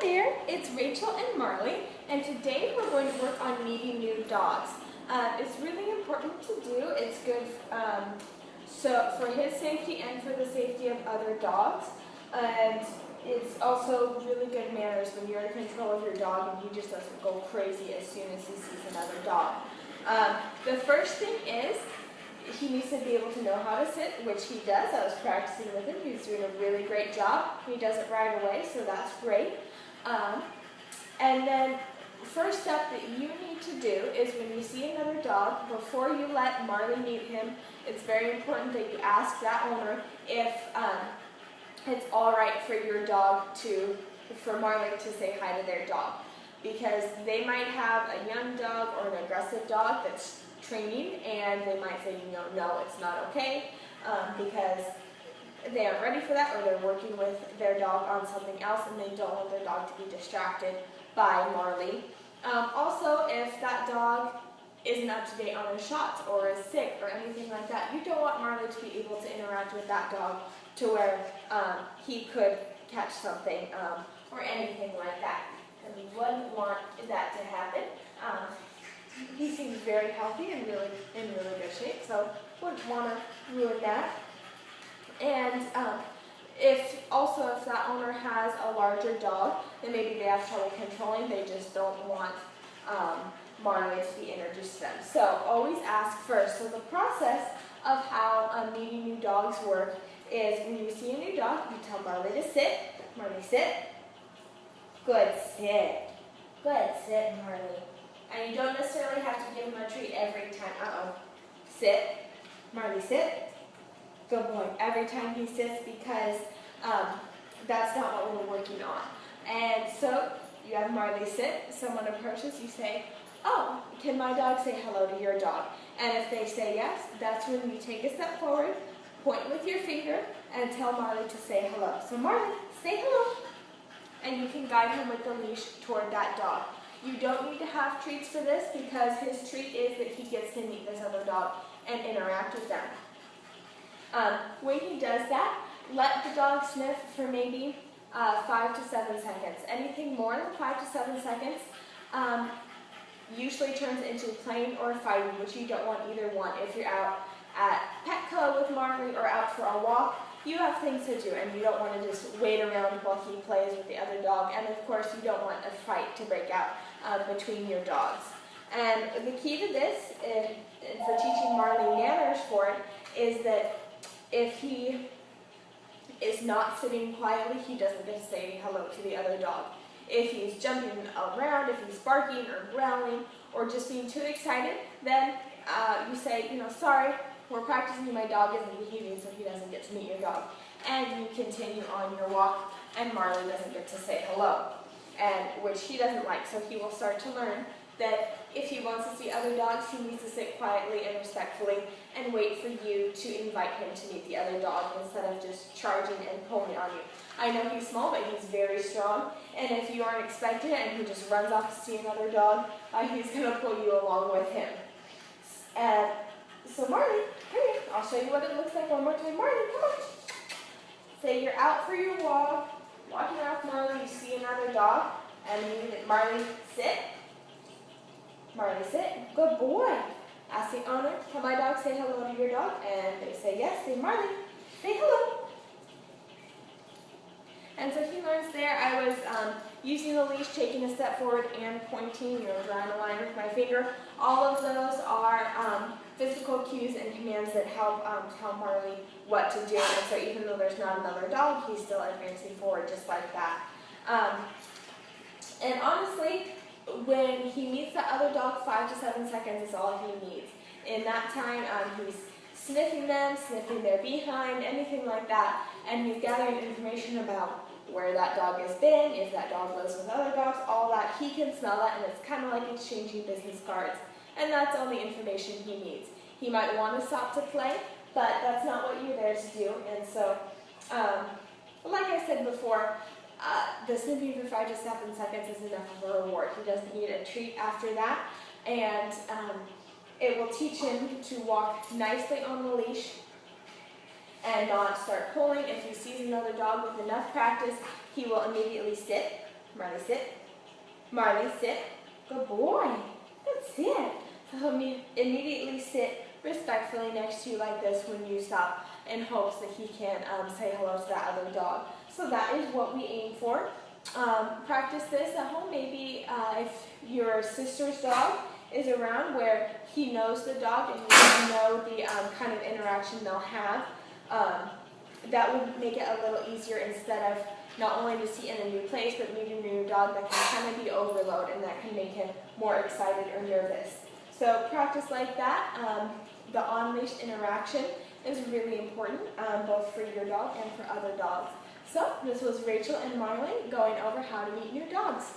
Hi there, it's Rachel and Marley, and today we're going to work on meeting new dogs. It's really important to do. It's good so for his safety and for the safety of other dogs. And it's also really good manners when you're in control of your dog and he just doesn't go crazy as soon as he sees another dog. The first thing is he needs to be able to know how to sit, which he does. I was practicing with him. He's doing a really great job. He does it right away, so that's great. And then first step that you need to do is when you see another dog, before you let Marley meet him, it's very important that you ask that owner if it's all right for your dog for Marley to say hi to their dog. Because they might have a young dog or an aggressive dog that's training, and they might say, no, it's not okay, because they aren't ready for that, or they're working with their dog on something else and they don't want their dog to be distracted by Marley. Also, if that dog isn't up to date on his shots or is sick or anything like that, you don't want Marley to be able to interact with that dog to where he could catch something or anything like that. And we wouldn't want that to happen. He seems very healthy and in really good shape, so wouldn't want to ruin that. And if that owner has a larger dog, then maybe they have trouble controlling, they just don't want Marley to be introduced to them. So always ask first. So the process of how meeting new dogs work is when you see a new dog, you tell Marley to sit. Marley, sit. Good, sit. Good, sit, Marley. And you don't necessarily have to give him a treat every time. Sit. Marley, sit. Good boy. Every time he sits, because that's not what we're working on. And so you have Marley sit. Someone approaches, you say, oh, can my dog say hello to your dog? And if they say yes, that's when you take a step forward, point with your finger, and tell Marley to say hello. So Marley, say hello. And you can guide him with the leash toward that dog. You don't need to have treats for this, because his treat is that he gets to meet this other dog and interact with them. When he does that, let the dog sniff for maybe 5 to 7 seconds. Anything more than 5 to 7 seconds usually turns into playing or fighting, which you don't want either one. If you're out at Petco with Marley or out for a walk, you have things to do, and you don't want to just wait around while he plays with the other dog. And of course, you don't want a fight to break out between your dogs. And the key to this, and for teaching Marley manners for it, is that if he is not sitting quietly, he doesn't get to say hello to the other dog. If he's jumping around, if he's barking or growling, or just being too excited, then you say, sorry, we're practicing, my dog isn't behaving, so he doesn't get to meet your dog. And you continue on your walk, and Marley doesn't get to say hello, which he doesn't like. So he will start to learn that if he wants to see other dogs, he needs to sit quietly and respectfully and wait for you to invite him to meet the other dog instead of just charging and pulling on you. I know he's small, but he's very strong, and if you aren't expecting it and he just runs off to see another dog, he's going to pull you along with him. So Marley, come here. I'll show you what it looks like one more time. Marley, come on. Say you're out for your walk, walking around with Marley, you see another dog, and Marley, sit. Marley, sit. Good boy. Ask the owner, can my dog say hello to your dog? And they say yes. Say, Marley, say hello. And so he learns there. I was using the leash, taking a step forward, and pointing, drawing a line with my finger. All of those are physical cues and commands that help tell Marley what to do. And so even though there's not another dog, he's still advancing forward just like that. And honestly, when he meets the other dog, 5 to 7 seconds is all he needs. In that time, he's sniffing them, sniffing their behind, anything like that, and he's gathering information about where that dog has been, if that dog lives with other dogs, all that. He can smell that, and it's kind of like exchanging business cards, and that's all the information he needs. He might want to stop to play, but that's not what you're there to do, and so, like I said before, the sniffing for 5 to 7 seconds is enough of a reward. He doesn't need a treat after that, and it will teach him to walk nicely on the leash and not start pulling. If he sees another dog with enough practice, he will immediately sit. Marley, sit. Marley, sit. Good boy. Good sit. So he'll immediately sit respectfully next to you like this when you stop, in hopes that he can say hello to that other dog. So that is what we aim for. Practice this at home. Maybe if your sister's dog is around, where he knows the dog and you know the kind of interaction they'll have, that would make it a little easier, instead of not only just he in a new place, but meeting a new dog that can kind of be overload and that can make him more excited or nervous. So practice like that. The on-leash interaction is really important, both for your dog and for other dogs. So this was Rachel and Marley going over how to meet new dogs.